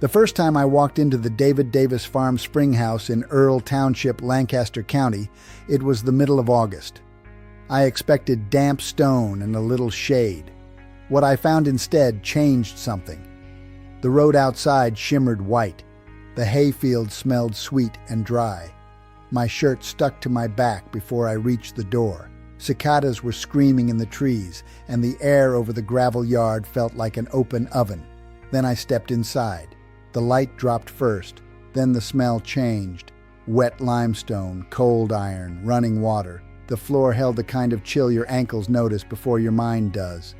The first time I walked into the David Davis Farm Springhouse in Earl Township, Lancaster County, it was the middle of August. I expected damp stone and a little shade. What I found instead changed something. The road outside shimmered white. The hayfield smelled sweet and dry. My shirt stuck to my back before I reached the door. Cicadas were screaming in the trees, and the air over the gravel yard felt like an open oven. Then I stepped inside. The light dropped first, then the smell changed. Wet limestone, cold iron, running water. The floor held the kind of chill your ankles notice before your mind does.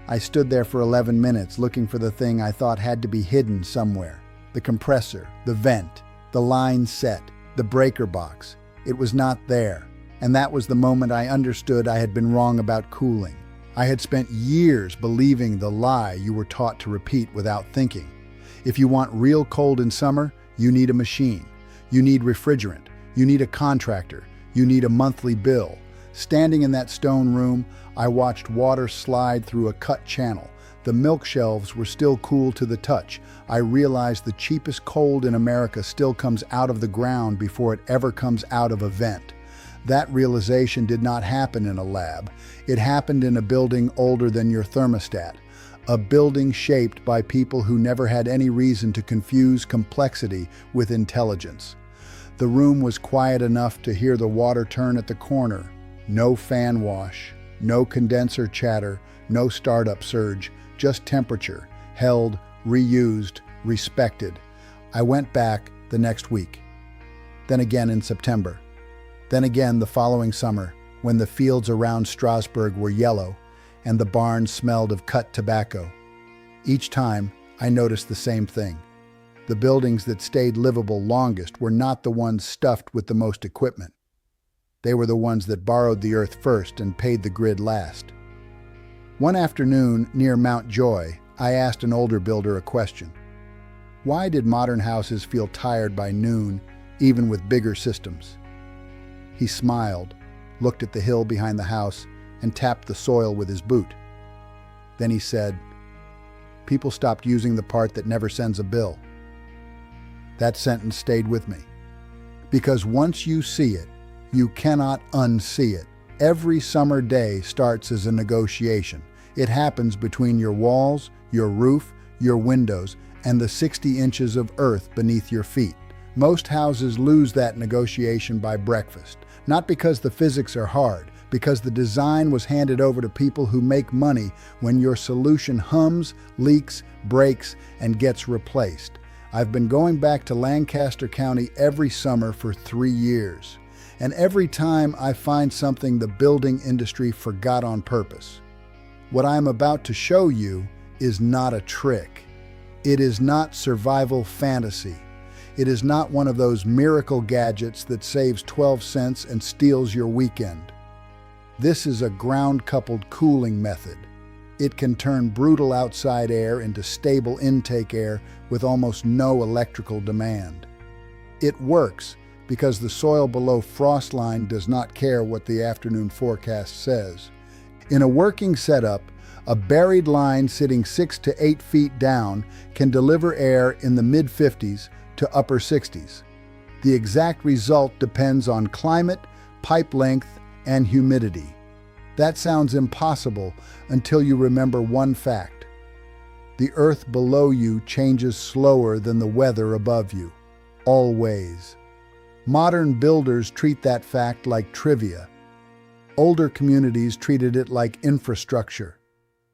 I stood there for 11 minutes looking for the thing I thought had to be hidden somewhere. The compressor, the vent, the line set, the breaker box. It was not there. And that was the moment I understood I had been wrong about cooling. I had spent years believing the lie you were taught to repeat without thinking. If you want real cold in summer, you need a machine. You need refrigerant. You need a contractor. You need a monthly bill. Standing in that stone room, I watched water slide through a cut channel. The milk shelves were still cool to the touch. I realized the cheapest cold in America still comes out of the ground before it ever comes out of a vent. That realization did not happen in a lab. It happened in a building older than your thermostat. A building shaped by people who never had any reason to confuse complexity with intelligence. The room was quiet enough to hear the water turn at the corner. No fan wash, no condenser chatter, no startup surge, just temperature, held, reused, respected. I went back the next week. Then again in September. Then again the following summer, when the fields around Strasbourg were yellow and the barns smelled of cut tobacco. Each time, I noticed the same thing. The buildings that stayed livable longest were not the ones stuffed with the most equipment. They were the ones that borrowed the earth first and paid the grid last. One afternoon near Mount Joy, I asked an older builder a question. Why did modern houses feel tired by noon, even with bigger systems? He smiled, looked at the hill behind the house, and tapped the soil with his boot. Then he said, "People stopped using the part that never sends a bill." That sentence stayed with me. Because once you see it, you cannot unsee it. Every summer day starts as a negotiation. It happens between your walls, your roof, your windows, and the 60 inches of earth beneath your feet. Most houses lose that negotiation by breakfast. Not because the physics are hard, because the design was handed over to people who make money when your solution hums, leaks, breaks, and gets replaced. I've been going back to Lancaster County every summer for 3 years. And every time I find something the building industry forgot on purpose. What I'm about to show you is not a trick. It is not survival fantasy. It is not one of those miracle gadgets that saves 12 cents and steals your weekend. This is a ground-coupled cooling method. It can turn brutal outside air into stable intake air with almost no electrical demand. It works because the soil below frost line does not care what the afternoon forecast says. In a working setup, a buried line sitting 6 to 8 feet down can deliver air in the mid-50s to upper 60s. The exact result depends on climate, pipe length, and humidity. That sounds impossible until you remember one fact. The earth below you changes slower than the weather above you. Always. Modern builders treat that fact like trivia. Older communities treated it like infrastructure.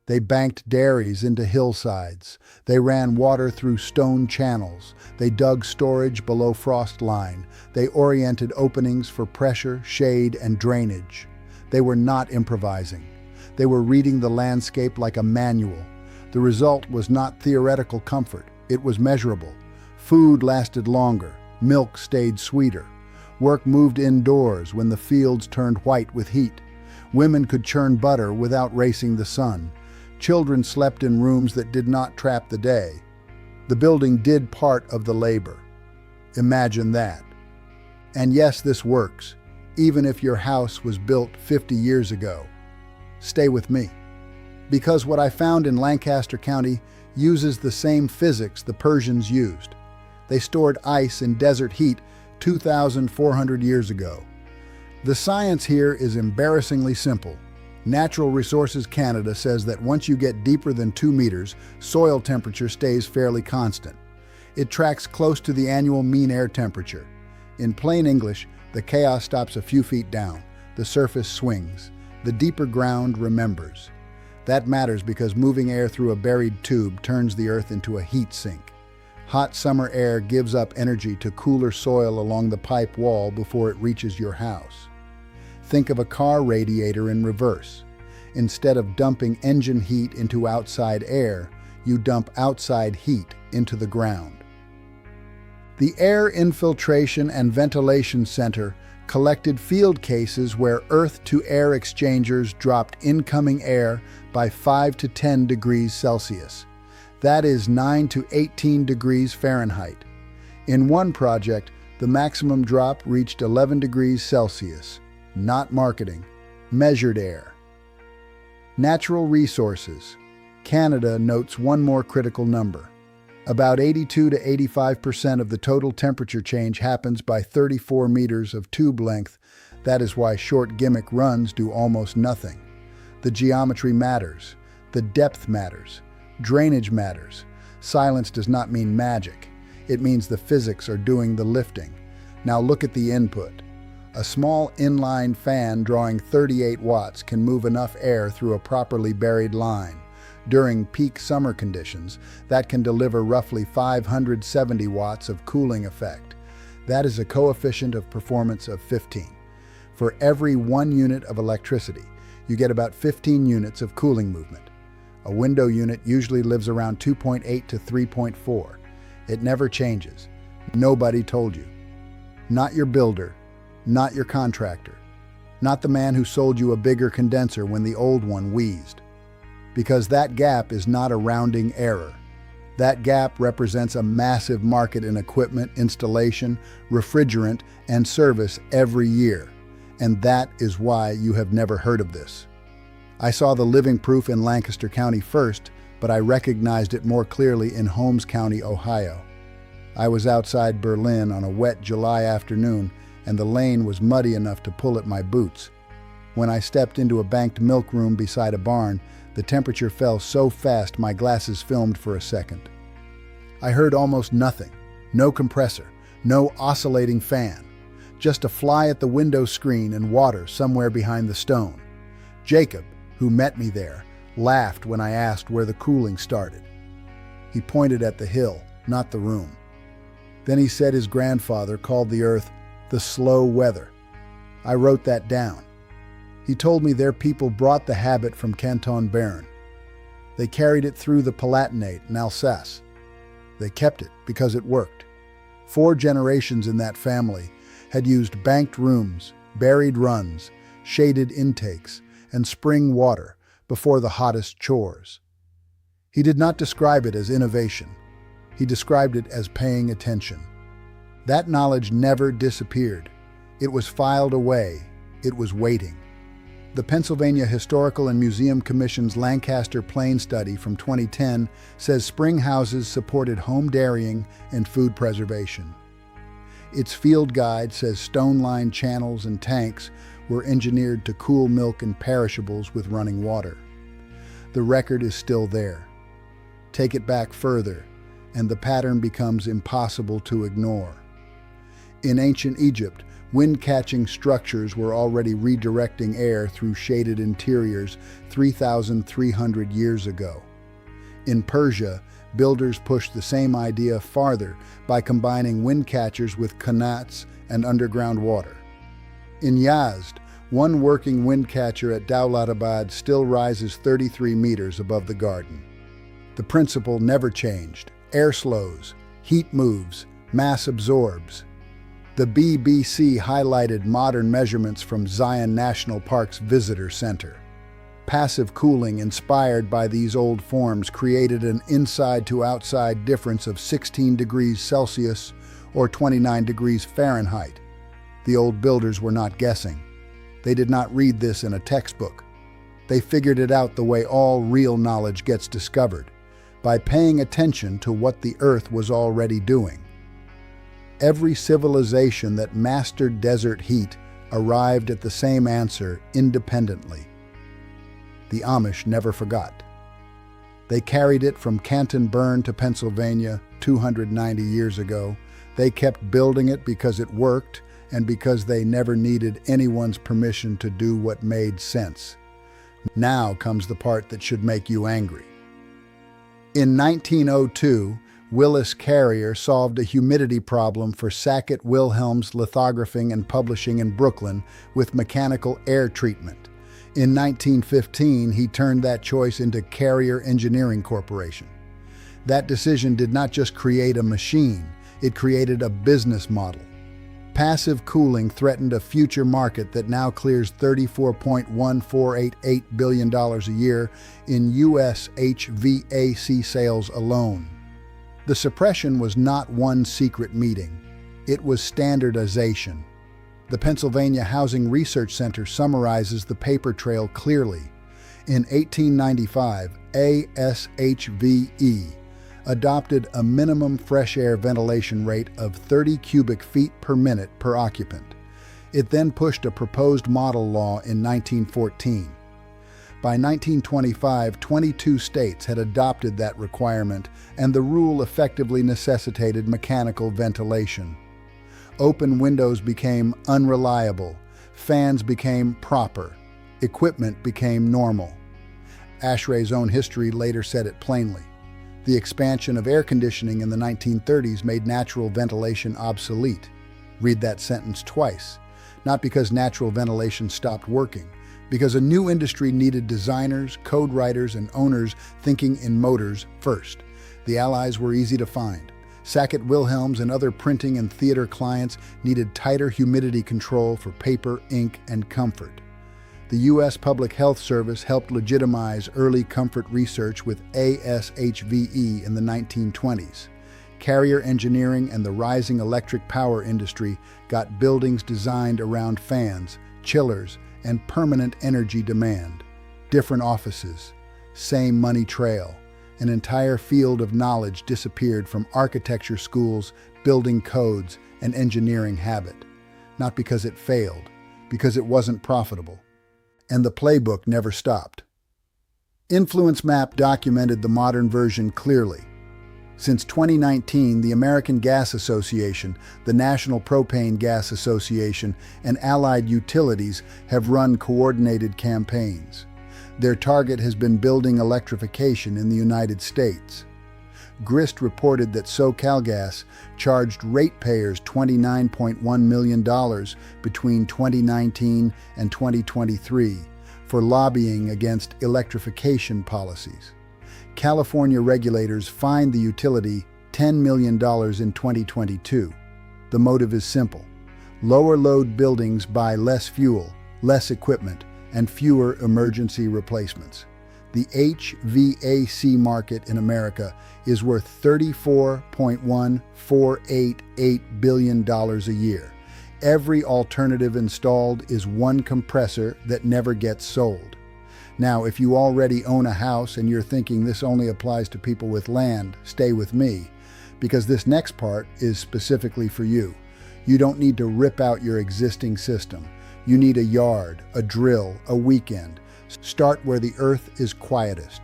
They banked dairies into hillsides. They ran water through stone channels. They dug storage below frost line. They oriented openings for pressure, shade, and drainage. They were not improvising. They were reading the landscape like a manual. The result was not theoretical comfort. It was measurable. Food lasted longer. Milk stayed sweeter. Work moved indoors when the fields turned white with heat. Women could churn butter without racing the sun. Children slept in rooms that did not trap the day. The building did part of the labor. Imagine that. And yes, this works, even if your house was built 50 years ago. Stay with me. Because what I found in Lancaster County, uses the same physics the Persians used. They stored ice in desert heat 2,400 years ago. The science here is embarrassingly simple. Natural Resources Canada says that once you get deeper than 2 meters, soil temperature stays fairly constant. It tracks close to the annual mean air temperature. In plain English, the chaos stops a few feet down. The surface swings. The deeper ground remembers. That matters because moving air through a buried tube turns the earth into a heat sink. Hot summer air gives up energy to cooler soil along the pipe wall before it reaches your house. Think of a car radiator in reverse. Instead of dumping engine heat into outside air, you dump outside heat into the ground. The Air Infiltration and Ventilation Center collected field cases where earth-to-air exchangers dropped incoming air by 5 to 10 degrees Celsius. That is 9 to 18 degrees Fahrenheit. In one project, the maximum drop reached 11 degrees Celsius. Not marketing, measured air. Natural resources. Canada notes one more critical number. About 82 to 85% of the total temperature change happens by 34 meters of tube length. That is why short gimmick runs do almost nothing. The geometry matters. The depth matters. Drainage matters. Silence does not mean magic. It means the physics are doing the lifting. Now look at the input. A small inline fan drawing 38 watts can move enough air through a properly buried line. During peak summer conditions, that can deliver roughly 570 watts of cooling effect. That is a coefficient of performance of 15. For every 1 unit of electricity, you get about 15 units of cooling movement. A window unit usually lives around 2.8 to 3.4. It never changes. Nobody told you. Not your builder, not your contractor, not the man who sold you a bigger condenser when the old one wheezed. Because that gap is not a rounding error. That gap represents a massive market in equipment, installation, refrigerant, and service every year. And that is why you have never heard of this. I saw the living proof in Lancaster County first, but I recognized it more clearly in Holmes County, Ohio. I was outside Berlin on a wet July afternoon, and the lane was muddy enough to pull at my boots. When I stepped into a banked milk room beside a barn, the temperature fell so fast my glasses filmed for a second. I heard almost nothing. No compressor, no oscillating fan. Just a fly at the window screen and water somewhere behind the stone. Jacob, who met me there, laughed when I asked where the cooling started. He pointed at the hill, not the room. Then he said his grandfather called the earth the slow weather. I wrote that down. He told me their people brought the habit from Canton Bern. They carried it through the Palatinate in Alsace. They kept it because it worked. 4 generations in that family had used banked rooms, buried runs, shaded intakes, and spring water before the hottest chores. He did not describe it as innovation. He described it as paying attention. That knowledge never disappeared. It was filed away. It was waiting. The Pennsylvania Historical and Museum Commission's Lancaster Plain study from 2010 says spring houses supported home dairying and food preservation. Its field guide says stone-lined channels and tanks were engineered to cool milk and perishables with running water. The record is still there. Take it back further, and the pattern becomes impossible to ignore. In ancient Egypt, wind-catching structures were already redirecting air through shaded interiors 3,300 years ago. In Persia, builders pushed the same idea farther by combining wind catchers with qanats and underground water. In Yazd, one working wind catcher at Dowlatabad still rises 33 meters above the garden. The principle never changed. Air slows, heat moves, mass absorbs. The BBC highlighted modern measurements from Zion National Park's Visitor Center. Passive cooling inspired by these old forms created an inside-to-outside difference of 16 degrees Celsius or 29 degrees Fahrenheit. The old builders were not guessing. They did not read this in a textbook. They figured it out the way all real knowledge gets discovered, by paying attention to what the earth was already doing. Every civilization that mastered desert heat arrived at the same answer independently. The Amish never forgot. They carried it from Canton Burn to Pennsylvania 290 years ago. They kept building it because it worked and because they never needed anyone's permission to do what made sense. Now comes the part that should make you angry. In 1902, Willis Carrier solved a humidity problem for Sackett Wilhelm's Lithographing and Publishing in Brooklyn with mechanical air treatment. In 1915, he turned that choice into Carrier Engineering Corporation. That decision did not just create a machine, it created a business model. Passive cooling threatened a future market that now clears $34.1488 billion a year in U.S. HVAC sales alone. The suppression was not one secret meeting. It was standardization. The Pennsylvania Housing Research Center summarizes the paper trail clearly. In 1895, ASHVE adopted a minimum fresh air ventilation rate of 30 cubic feet per minute per occupant. It then pushed a proposed model law in 1914. By 1925, 22 states had adopted that requirement, and the rule effectively necessitated mechanical ventilation. Open windows became unreliable, fans became proper, equipment became normal. ASHRAE's own history later said it plainly. The expansion of air conditioning in the 1930s made natural ventilation obsolete. Read that sentence twice. Not because natural ventilation stopped working, because a new industry needed designers, code writers, and owners thinking in motors first. The allies were easy to find. Sackett Wilhelms and other printing and theater clients needed tighter humidity control for paper, ink, and comfort. The U.S. Public Health Service helped legitimize early comfort research with ASHVE in the 1920s. Carrier engineering and the rising electric power industry got buildings designed around fans, chillers, and permanent energy demand. Different offices, same money trail. An entire field of knowledge disappeared from architecture schools, building codes, and engineering habit. Not because it failed, because it wasn't profitable. And the playbook never stopped. Influence Map documented the modern version clearly. Since 2019, the American Gas Association, the National Propane Gas Association, and allied utilities have run coordinated campaigns. Their target has been building electrification in the United States. Grist reported that SoCalGas charged ratepayers $29.1 million between 2019 and 2023 for lobbying against electrification policies. California regulators fined the utility $10 million in 2022. The motive is simple. Lower load buildings buy less fuel, less equipment, and fewer emergency replacements. The HVAC market in America is worth $34.1488 billion a year. Every alternative installed is one compressor that never gets sold. Now, if you already own a house and you're thinking this only applies to people with land, stay with me, because this next part is specifically for you. You don't need to rip out your existing system. You need a yard, a drill, a weekend. Start where the earth is quietest.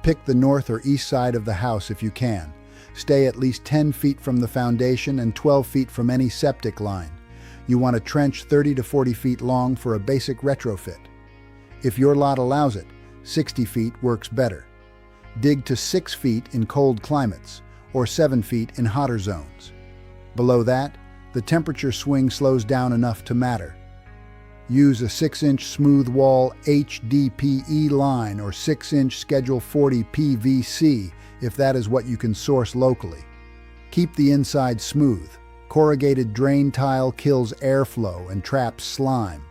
Pick the north or east side of the house if you can. Stay at least 10 feet from the foundation and 12 feet from any septic line. You want a trench 30 to 40 feet long for a basic retrofit. If your lot allows it, 60 feet works better. Dig to 6 feet in cold climates, or 7 feet in hotter zones. Below that, the temperature swing slows down enough to matter. Use a 6-inch smooth wall HDPE line or 6-inch Schedule 40 PVC if that is what you can source locally. Keep the inside smooth. Corrugated drain tile kills airflow and traps slime.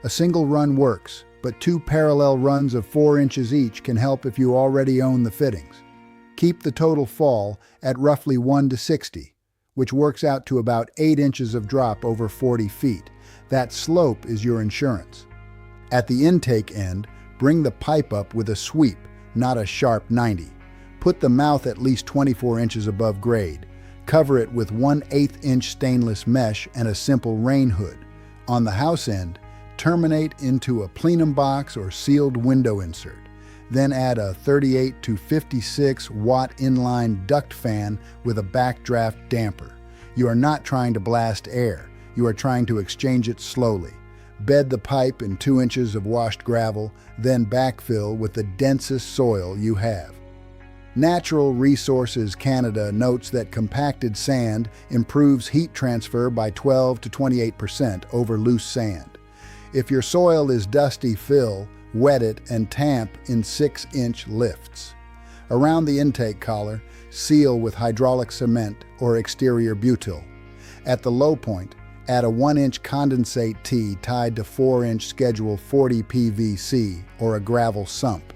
A single run works, but 2 parallel runs of 4 inches each can help if you already own the fittings. Keep the total fall at roughly 1 to 60, which works out to about 8 inches of drop over 40 feet. That slope is your insurance. At the intake end, bring the pipe up with a sweep, not a sharp 90. Put the mouth at least 24 inches above grade. Cover it with 1/8 inch stainless mesh and a simple rain hood. On the house end, terminate into a plenum box or sealed window insert. Then add a 38 to 56 watt inline duct fan with a backdraft damper. You are not trying to blast air. You are trying to exchange it slowly. Bed the pipe in 2 inches of washed gravel, then backfill with the densest soil you have. Natural Resources Canada notes that compacted sand improves heat transfer by 12 to 28% over loose sand. If your soil is dusty, fill, wet it, and tamp in 6-inch lifts. Around the intake collar, seal with hydraulic cement or exterior butyl. At the low point, add a 1-inch condensate tee tied to 4-inch Schedule 40 PVC or a gravel sump.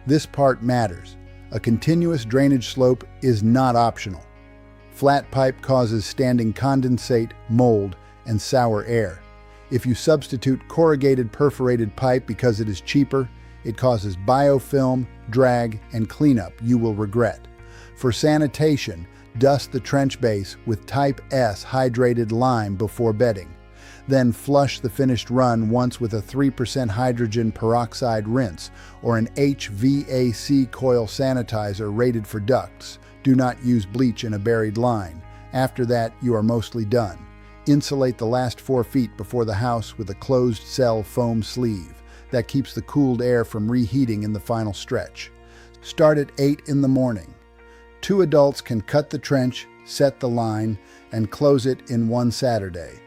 This part matters. A continuous drainage slope is not optional. Flat pipe causes standing condensate, mold, and sour air. If you substitute corrugated perforated pipe because it is cheaper, it causes biofilm, drag, and cleanup you will regret. For sanitation, dust the trench base with Type S hydrated lime before bedding. Then flush the finished run once with a 3% hydrogen peroxide rinse or an HVAC coil sanitizer rated for ducts. Do not use bleach in a buried line. After that, you are mostly done. Insulate the last 4 feet before the house with a closed cell foam sleeve. That keeps the cooled air from reheating in the final stretch. Start at 8 in the morning. 2 adults can cut the trench, set the line, and close it in one Saturday.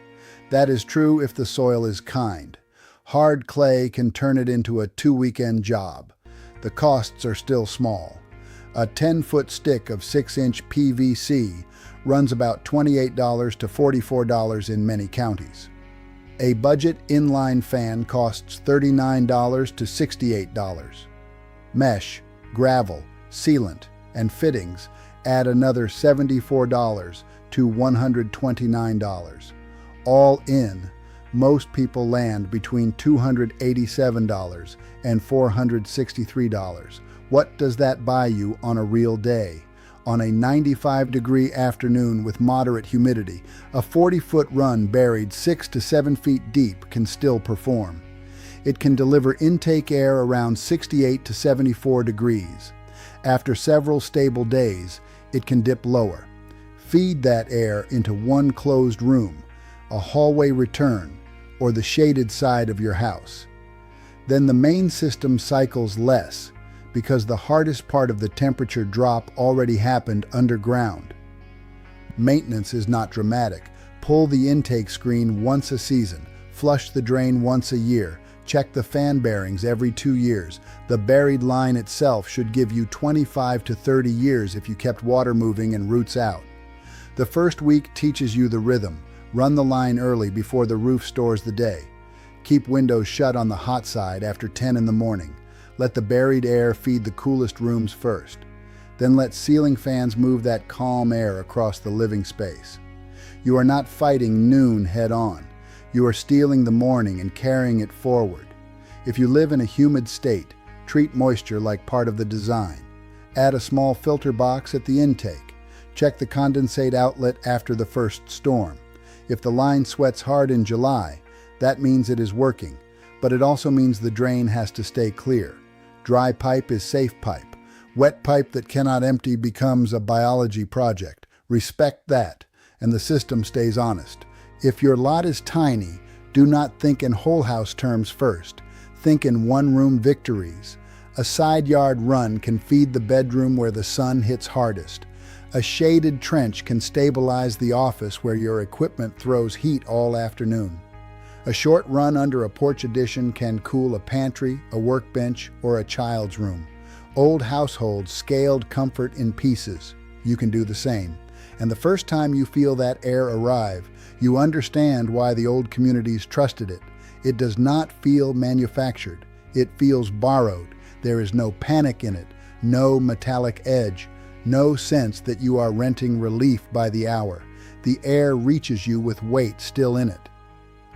That is true if the soil is kind. Hard clay can turn it into a 2-weekend job. The costs are still small. A 10-foot stick of 6-inch PVC runs about $28 to $44 in many counties. A budget inline fan costs $39 to $68. Mesh, gravel, sealant, and fittings add another $74 to $129. All in, most people land between $287 and $463. What does that buy you on a real day? On a 95-degree afternoon with moderate humidity, a 40-foot run buried 6 to 7 feet deep can still perform. It can deliver intake air around 68 to 74 degrees. After several stable days, it can dip lower. Feed that air into one closed room, a hallway return, or the shaded side of your house. Then the main system cycles less because the hardest part of the temperature drop already happened underground. Maintenance is not dramatic. Pull the intake screen once a season, flush the drain once a year, check the fan bearings every 2 years. The buried line itself should give you 25 to 30 years if you kept water moving and roots out. The first week teaches you the rhythm. Run the line early before the roof stores the day. Keep windows shut on the hot side after 10 in the morning. Let the buried air feed the coolest rooms first. Then let ceiling fans move that calm air across the living space. You are not fighting noon head-on. You are stealing the morning and carrying it forward. If you live in a humid state, treat moisture like part of the design. Add a small filter box at the intake. Check the condensate outlet after the first storm. If the line sweats hard in July, that means it is working, but it also means the drain has to stay clear. Dry pipe is safe pipe. Wet pipe that cannot empty becomes a biology project. Respect that, and the system stays honest. If your lot is tiny, do not think in whole house terms first. Think in one-room victories. A side yard run can feed the bedroom where the sun hits hardest. A shaded trench can stabilize the office where your equipment throws heat all afternoon. A short run under a porch addition can cool a pantry, a workbench, or a child's room. Old households scaled comfort in pieces. You can do the same. And the first time you feel that air arrive, you understand why the old communities trusted it. It does not feel manufactured. It feels borrowed. There is no panic in it, no metallic edge. No sense that you are renting relief by the hour. The air reaches you with weight still in it.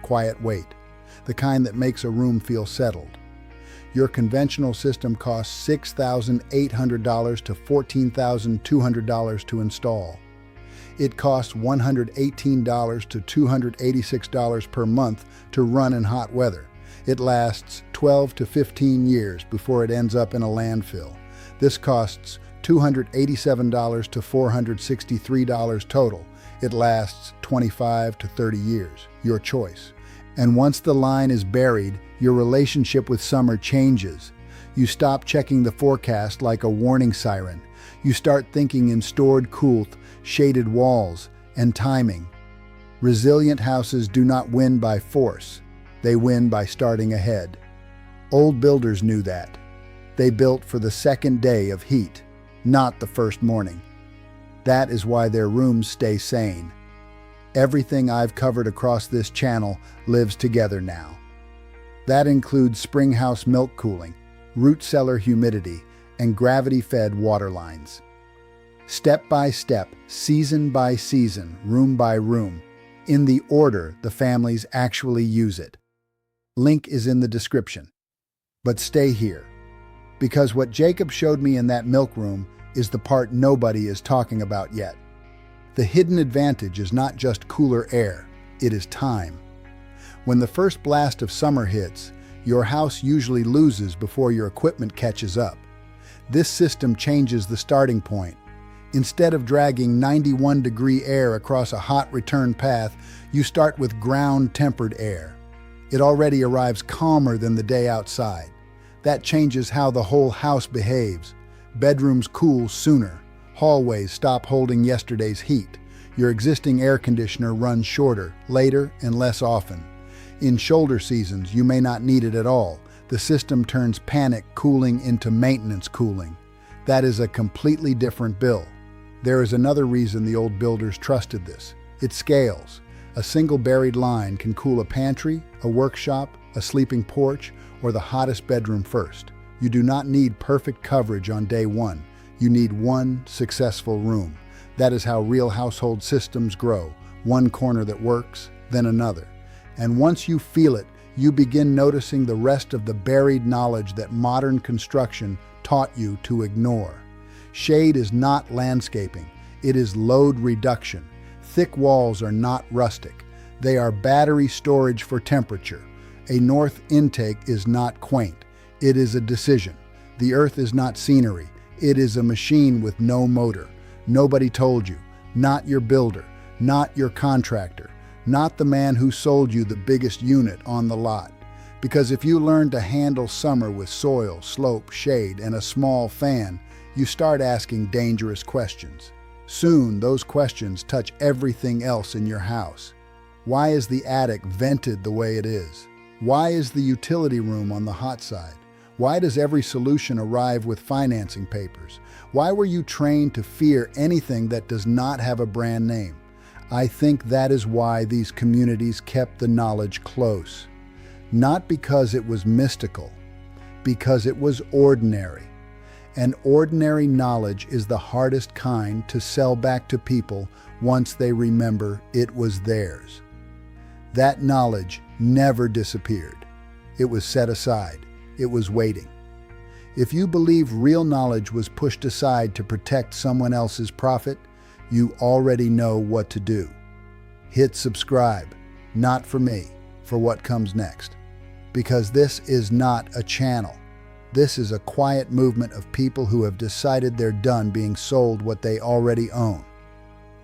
Quiet weight, the kind that makes a room feel settled. Your conventional system costs $6,800 to $14,200 to install. It costs $118 to $286 per month to run in hot weather. It lasts 12 to 15 years before it ends up in a landfill. This costs $287 to $463 total. It lasts 25 to 30 years, your choice. And once the line is buried, your relationship with summer changes. You stop checking the forecast like a warning siren. You start thinking in stored coolth, shaded walls, and timing. Resilient houses do not win by force. They win by starting ahead. Old builders knew that. They built for the second day of heat, not the first morning. That is why their rooms stay sane. Everything I've covered across this channel lives together now. That includes springhouse milk cooling, root cellar humidity, and gravity-fed water lines. Step by step, season by season, room by room, in the order the families actually use it. Link is in the description. But stay here, because what Jacob showed me in that milk room is the part nobody is talking about yet. The hidden advantage is not just cooler air, it is time. When the first blast of summer hits, your house usually loses before your equipment catches up. This system changes the starting point. Instead of dragging 91-degree air across a hot return path, you start with ground-tempered air. It already arrives calmer than the day outside. That changes how the whole house behaves. Bedrooms cool sooner. Hallways stop holding yesterday's heat. Your existing air conditioner runs shorter, later, and less often. In shoulder seasons, you may not need it at all. The system turns panic cooling into maintenance cooling. That is a completely different bill. There is another reason the old builders trusted this. It scales. A single buried line can cool a pantry, a workshop, a sleeping porch, or the hottest bedroom first. You do not need perfect coverage on day one. You need one successful room. That is how real household systems grow. One corner that works, then another. And once you feel it, you begin noticing the rest of the buried knowledge that modern construction taught you to ignore. Shade is not landscaping. It is load reduction. Thick walls are not rustic. They are battery storage for temperature. A north intake is not quaint. It is a decision. The earth is not scenery. It is a machine with no motor. Nobody told you. Not your builder. Not your contractor. Not the man who sold you the biggest unit on the lot. Because if you learn to handle summer with soil, slope, shade, and a small fan, you start asking dangerous questions. Soon, those questions touch everything else in your house. Why is the attic vented the way it is? Why is the utility room on the hot side? Why does every solution arrive with financing papers? Why were you trained to fear anything that does not have a brand name? I think that is why these communities kept the knowledge close. Not because it was mystical, because it was ordinary. And ordinary knowledge is the hardest kind to sell back to people once they remember it was theirs. That knowledge never disappeared. It was set aside. It was waiting. If you believe real knowledge was pushed aside to protect someone else's profit, you already know what to do. Hit subscribe, not for me, for what comes next. Because this is not a channel. This is a quiet movement of people who have decided they're done being sold what they already own.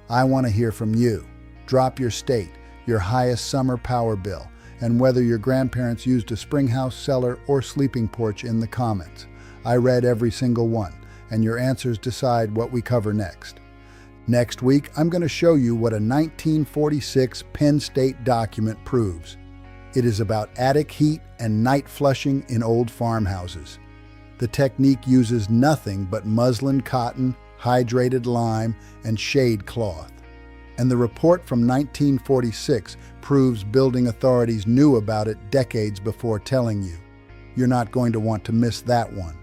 I want to hear from you. Drop your state, your highest summer power bill, and whether your grandparents used a springhouse, cellar, or sleeping porch in the comments. I read every single one, and your answers decide what we cover next. Next week, I'm going to show you what a 1946 Penn State document proves. It is about attic heat and night flushing in old farmhouses. The technique uses nothing but muslin cotton, hydrated lime, and shade cloth. And the report from 1946 proves building authorities knew about it decades before telling you. You're not going to want to miss that one.